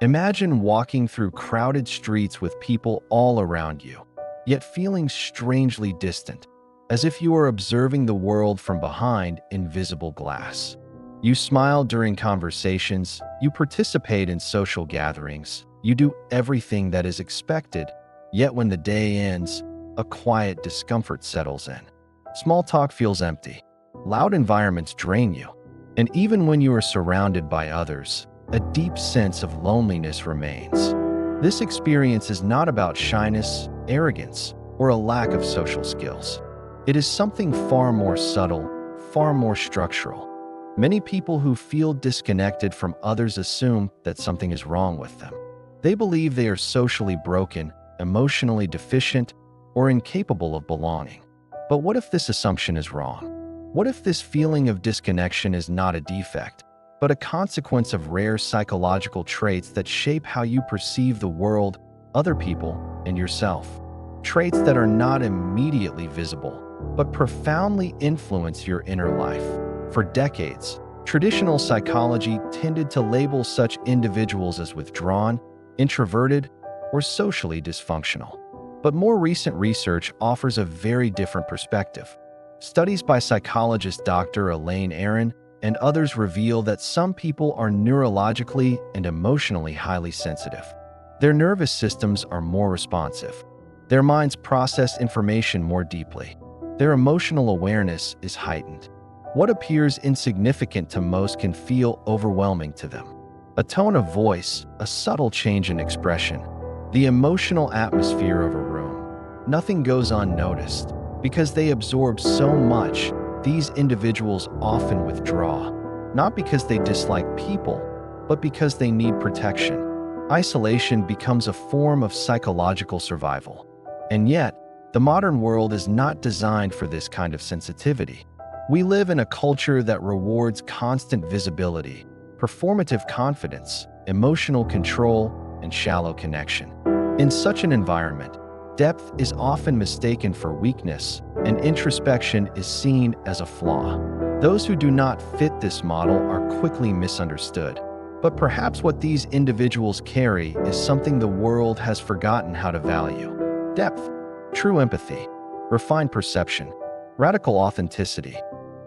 Imagine walking through crowded streets with people all around you, yet feeling strangely distant, as if you are observing the world from behind invisible glass. You smile during conversations, you participate in social gatherings, you do everything that is expected, yet when the day ends, a quiet discomfort settles in. Small talk feels empty. Loud environments drain you. And even when you are surrounded by others, a deep sense of loneliness remains. This experience is not about shyness, arrogance, or a lack of social skills. It is something far more subtle, far more structural. Many people who feel disconnected from others assume that something is wrong with them. They believe they are socially broken, emotionally deficient, or incapable of belonging. But what if this assumption is wrong? What if this feeling of disconnection is not a defect, but a consequence of rare psychological traits that shape how you perceive the world, other people, and yourself? Traits that are not immediately visible, but profoundly influence your inner life. For decades, traditional psychology tended to label such individuals as withdrawn, introverted, or socially dysfunctional. But more recent research offers a very different perspective. Studies by psychologist Dr. Elaine Aron and others reveal that some people are neurologically and emotionally highly sensitive. Their nervous systems are more responsive. Their minds process information more deeply. Their emotional awareness is heightened. What appears insignificant to most can feel overwhelming to them. A tone of voice, a subtle change in expression, the emotional atmosphere of a room. Nothing goes unnoticed. Because they absorb so much, these individuals often withdraw, not because they dislike people, but because they need protection. Isolation becomes a form of psychological survival. And yet, the modern world is not designed for this kind of sensitivity. We live in a culture that rewards constant visibility, performative confidence, emotional control, and shallow connection. In such an environment, depth is often mistaken for weakness, and introspection is seen as a flaw. Those who do not fit this model are quickly misunderstood. But perhaps what these individuals carry is something the world has forgotten how to value: depth, true empathy, refined perception, radical authenticity.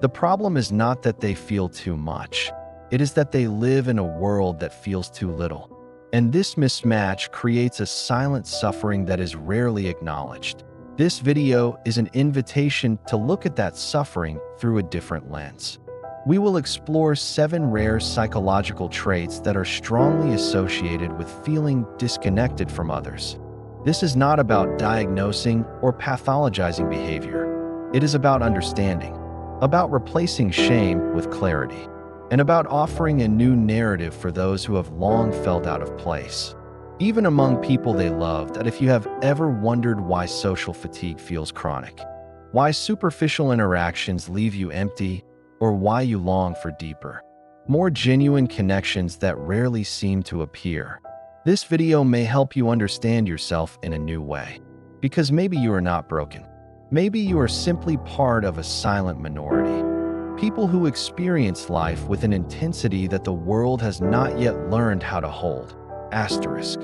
The problem is not that they feel too much. It is that they live in a world that feels too little. And this mismatch creates a silent suffering that is rarely acknowledged. This video is an invitation to look at that suffering through a different lens. We will explore 7 rare psychological traits that are strongly associated with feeling disconnected from others. This is not about diagnosing or pathologizing behavior. It is about understanding, about replacing shame with clarity, and about offering a new narrative for those who have long felt out of place, even among people they loved. And if you have ever wondered why social fatigue feels chronic, why superficial interactions leave you empty, or why you long for deeper, more genuine connections that rarely seem to appear, this video may help you understand yourself in a new way. Because maybe you are not broken. Maybe you are simply part of a silent minority. People who experience life with an intensity that the world has not yet learned how to hold. Asterisk.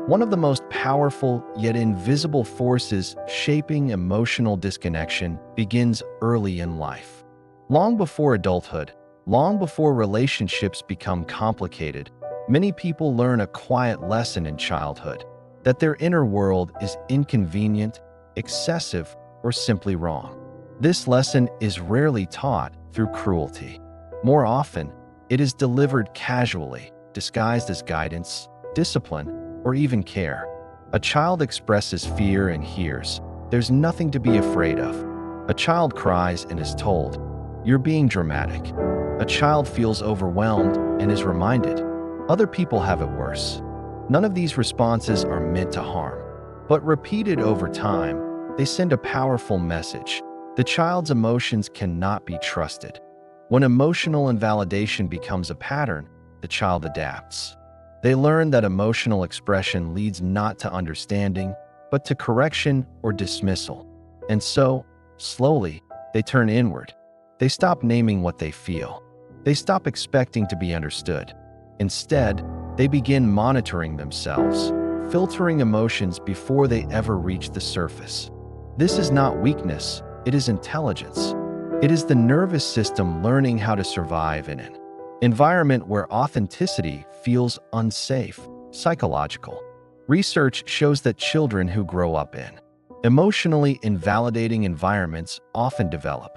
One of the most powerful yet invisible forces shaping emotional disconnection begins early in life. Long before adulthood, long before relationships become complicated, many people learn a quiet lesson in childhood: that their inner world is inconvenient, excessive, or simply wrong. This lesson is rarely taught through cruelty. More often, it is delivered casually, disguised as guidance, discipline, or even care. A child expresses fear and hears, "There's nothing to be afraid of." A child cries and is told, "You're being dramatic." A child feels overwhelmed and is reminded, "Other people have it worse." None of these responses are meant to harm, but repeated over time, they send a powerful message. The child's emotions cannot be trusted. When emotional invalidation becomes a pattern, the child adapts. They learn that emotional expression leads not to understanding, but to correction or dismissal. And so, slowly, they turn inward. They stop naming what they feel. They stop expecting to be understood. Instead, They begin monitoring themselves, filtering emotions before they ever reach the surface. This is not weakness, it is intelligence. It is the nervous system learning how to survive in an environment where authenticity feels unsafe, psychological. Research shows that children who grow up in emotionally invalidating environments often develop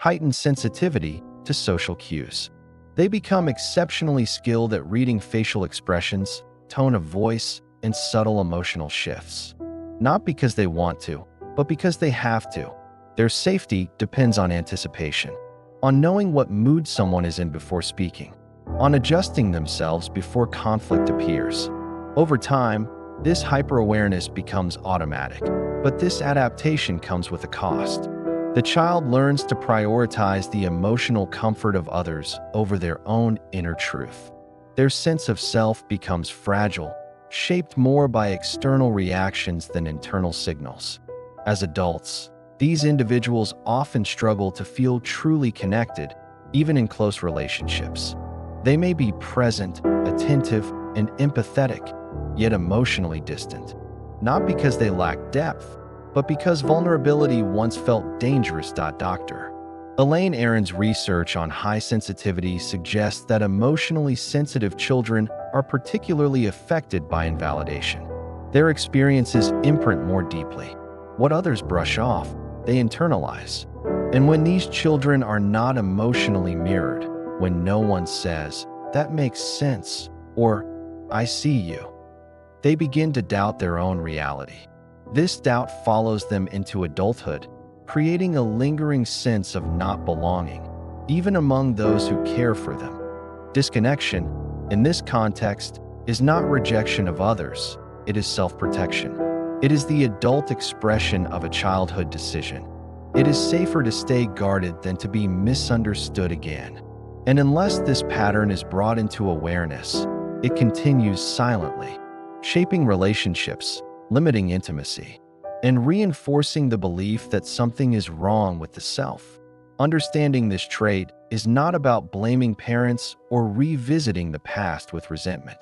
heightened sensitivity to social cues. They become exceptionally skilled at reading facial expressions, tone of voice, and subtle emotional shifts. Not because they want to, but because they have to. Their safety depends on anticipation, on knowing what mood someone is in before speaking, on adjusting themselves before conflict appears. Over time, this hyper-awareness becomes automatic, but this adaptation comes with a cost. The child learns to prioritize the emotional comfort of others over their own inner truth. Their sense of self becomes fragile, shaped more by external reactions than internal signals. As adults, these individuals often struggle to feel truly connected, even in close relationships. They may be present, attentive, and empathetic, yet emotionally distant. Not because they lack depth, but because vulnerability once felt dangerous. Dr. Elaine Aron's research on high sensitivity suggests that emotionally sensitive children are particularly affected by invalidation. Their experiences imprint more deeply. What others brush off, they internalize. And when these children are not emotionally mirrored, when no one says, "That makes sense," or "I see you," they begin to doubt their own reality. This doubt follows them into adulthood, creating a lingering sense of not belonging, even among those who care for them. Disconnection, in this context, is not rejection of others, it is self-protection. It is the adult expression of a childhood decision. It is safer to stay guarded than to be misunderstood again. And unless this pattern is brought into awareness, it continues silently, shaping relationships, limiting intimacy, and reinforcing the belief that something is wrong with the self. Understanding this trait is not about blaming parents or revisiting the past with resentment.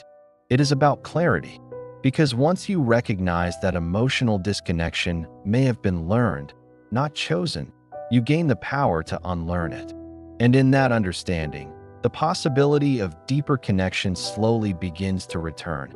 It is about clarity, because once you recognize that emotional disconnection may have been learned, not chosen, you gain the power to unlearn it. And in that understanding, the possibility of deeper connection slowly begins to return.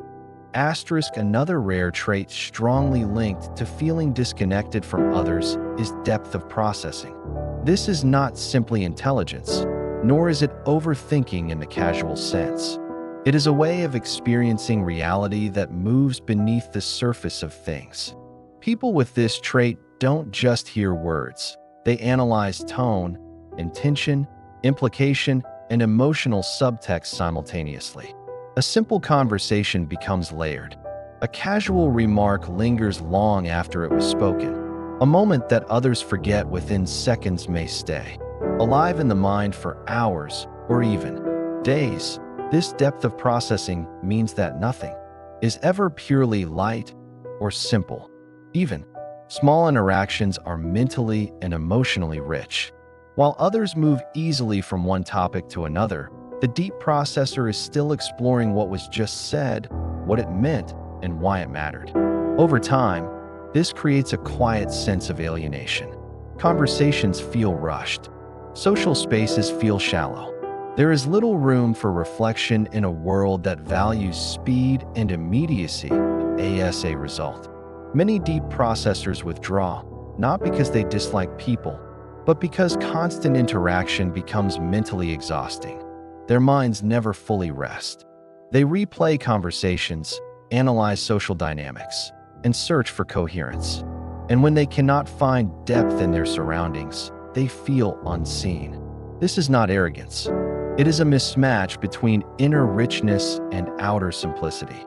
Another rare trait strongly linked to feeling disconnected from others is depth of processing. This is not simply intelligence, nor is it overthinking in the casual sense. It is a way of experiencing reality that moves beneath the surface of things. People with this trait don't just hear words. They analyze tone, intention, implication, and emotional subtext simultaneously. A simple conversation becomes layered. A casual remark lingers long after it was spoken. A moment that others forget within seconds may stay alive in the mind for hours or even days. This depth of processing means that nothing is ever purely light or simple. Even small interactions are mentally and emotionally rich. While others move easily from one topic to another, the deep processor is still exploring what was just said, what it meant, and why it mattered. Over time, this creates a quiet sense of alienation. Conversations feel rushed. Social spaces feel shallow. There is little room for reflection in a world that values speed and immediacy as a result. Many deep processors withdraw, not because they dislike people, but because constant interaction becomes mentally exhausting. Their minds never fully rest. They replay conversations, analyze social dynamics, and search for coherence. And when they cannot find depth in their surroundings, they feel unseen. This is not arrogance. It is a mismatch between inner richness and outer simplicity.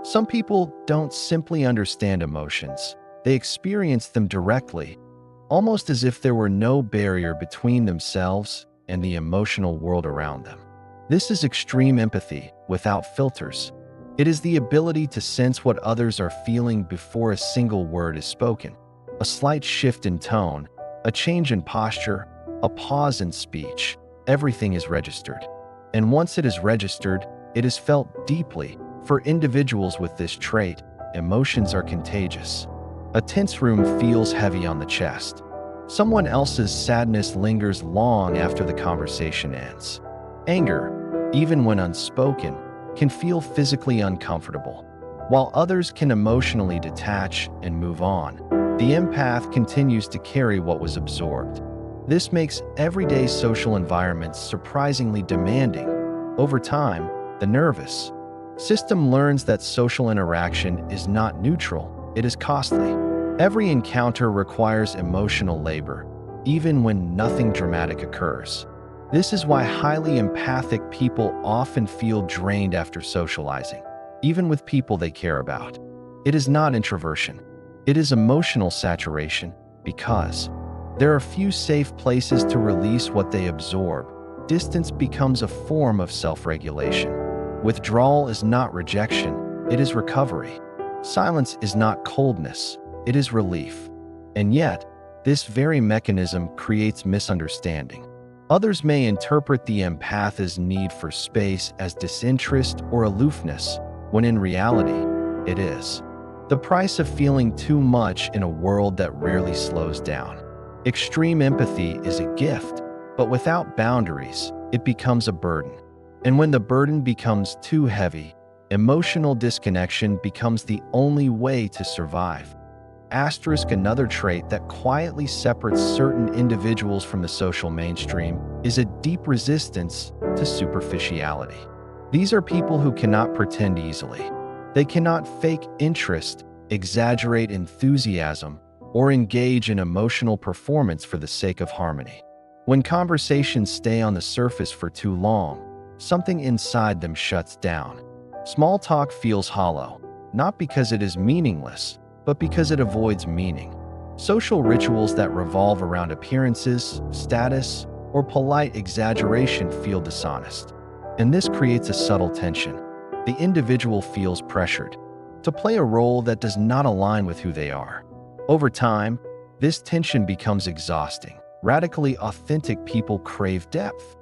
Some people don't simply understand emotions. They experience them directly, almost as if there were no barrier between themselves and the emotional world around them. This is extreme empathy without filters. It is the ability to sense what others are feeling before a single word is spoken. A slight shift in tone, a change in posture, a pause in speech, everything is registered. And once it is registered, it is felt deeply, For individuals with this trait, emotions are contagious. A tense room feels heavy on the chest. Someone else's sadness lingers long after the conversation ends. Anger, even when unspoken, can feel physically uncomfortable. While others can emotionally detach and move on, the empath continues to carry what was absorbed. This makes everyday social environments surprisingly demanding. Over time, the nervous system learns that social interaction is not neutral, it is costly. Every encounter requires emotional labor, even when nothing dramatic occurs. This is why highly empathic people often feel drained after socializing, even with people they care about. It is not introversion. It is emotional saturation because there are few safe places to release what they absorb. Distance becomes a form of self-regulation. Withdrawal is not rejection, it is recovery. Silence is not coldness, it is relief. And yet, this very mechanism creates misunderstanding. Others may interpret the empath's need for space as disinterest or aloofness, when in reality, it is the price of feeling too much in a world that rarely slows down. Extreme empathy is a gift, but without boundaries, it becomes a burden. And when the burden becomes too heavy, emotional disconnection becomes the only way to survive. Another trait that quietly separates certain individuals from the social mainstream is a deep resistance to superficiality. These are people who cannot pretend easily. They cannot fake interest, exaggerate enthusiasm, or engage in emotional performance for the sake of harmony. When conversations stay on the surface for too long, something inside them shuts down. Small talk feels hollow, not because it is meaningless, but because it avoids meaning. Social rituals that revolve around appearances, status, or polite exaggeration feel dishonest. And this creates a subtle tension. The individual feels pressured to play a role that does not align with who they are. Over time, this tension becomes exhausting. Radically authentic people crave depth.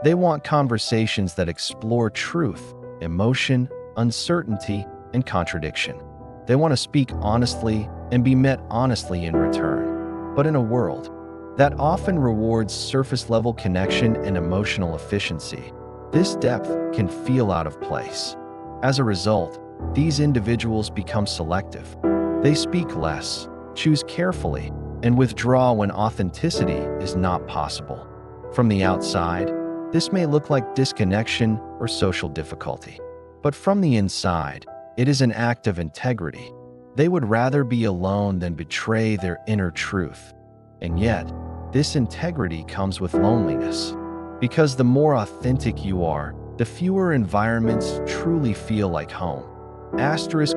They want conversations that explore truth, emotion, uncertainty, and contradiction. They want to speak honestly and be met honestly in return. But in a world that often rewards surface-level connection and emotional efficiency, this depth can feel out of place. As a result, these individuals become selective. They speak less, choose carefully, and withdraw when authenticity is not possible. From the outside, this may look like disconnection or social difficulty. But from the inside, it is an act of integrity. They would rather be alone than betray their inner truth. And yet, this integrity comes with loneliness. Because the more authentic you are, the fewer environments truly feel like home.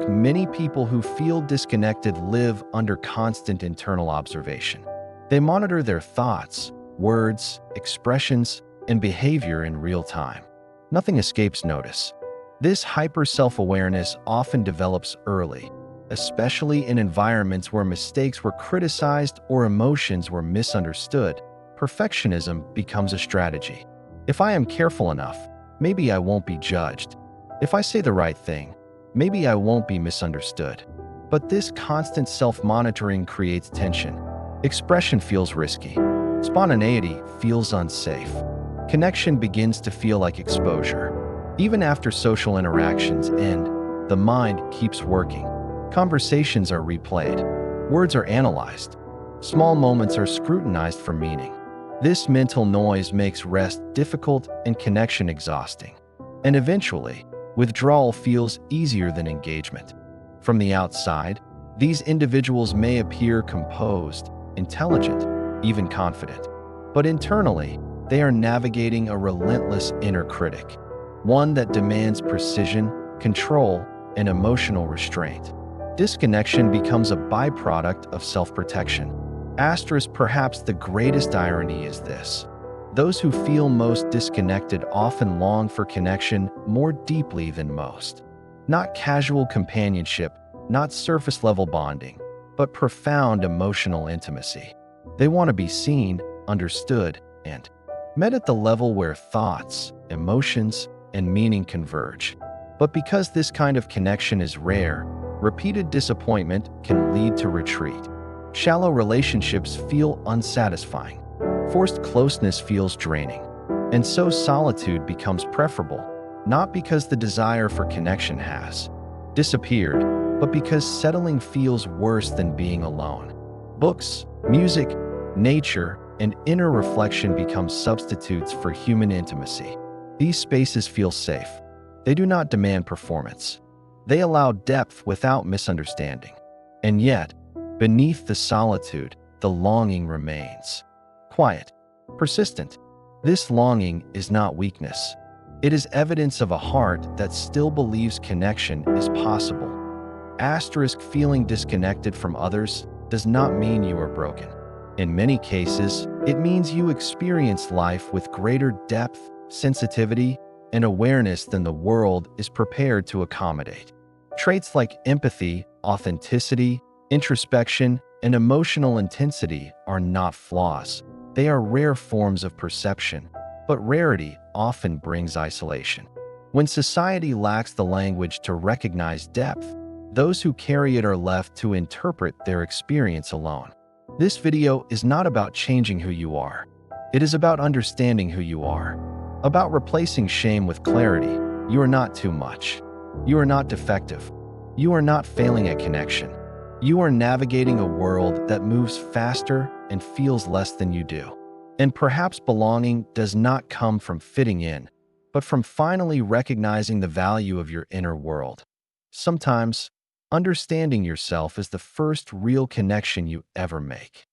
Many people who feel disconnected live under constant internal observation. They monitor their thoughts, words, expressions, and behavior in real time. Nothing escapes notice. This hyper-self-awareness often develops early, especially in environments where mistakes were criticized or emotions were misunderstood. Perfectionism becomes a strategy. If I am careful enough, maybe I won't be judged. If I say the right thing, maybe I won't be misunderstood. But this constant self-monitoring creates tension. Expression feels risky. Spontaneity feels unsafe. Connection begins to feel like exposure. Even after social interactions end, the mind keeps working. Conversations are replayed. Words are analyzed. Small moments are scrutinized for meaning. This mental noise makes rest difficult and connection exhausting. And eventually, withdrawal feels easier than engagement. From the outside, these individuals may appear composed, intelligent, even confident. But internally, they are navigating a relentless inner critic, one that demands precision, control, and emotional restraint. Disconnection becomes a byproduct of self-protection. Perhaps the greatest irony is this. Those who feel most disconnected often long for connection more deeply than most. Not casual companionship, not surface-level bonding, but profound emotional intimacy. They want to be seen, understood, and met at the level where thoughts, emotions, and meaning converge. But because this kind of connection is rare, repeated disappointment can lead to retreat. Shallow relationships feel unsatisfying. Forced closeness feels draining. And so solitude becomes preferable, not because the desire for connection has disappeared, but because settling feels worse than being alone. Books, music, nature, and inner reflection become substitutes for human intimacy. These spaces feel safe. They do not demand performance. They allow depth without misunderstanding. And yet, beneath the solitude, the longing remains. Quiet, persistent. This longing is not weakness. It is evidence of a heart that still believes connection is possible. Feeling disconnected from others does not mean you are broken. In many cases, it means you experience life with greater depth, sensitivity, and awareness than the world is prepared to accommodate. Traits like empathy, authenticity, introspection, and emotional intensity are not flaws. They are rare forms of perception, but rarity often brings isolation. When society lacks the language to recognize depth, those who carry it are left to interpret their experience alone. This video is not about changing who you are. It is about understanding who you are. About replacing shame with clarity. You are not too much. You are not defective. You are not failing at connection. You are navigating a world that moves faster and feels less than you do. And perhaps belonging does not come from fitting in, but from finally recognizing the value of your inner world. Sometimes, understanding yourself is the first real connection you ever make.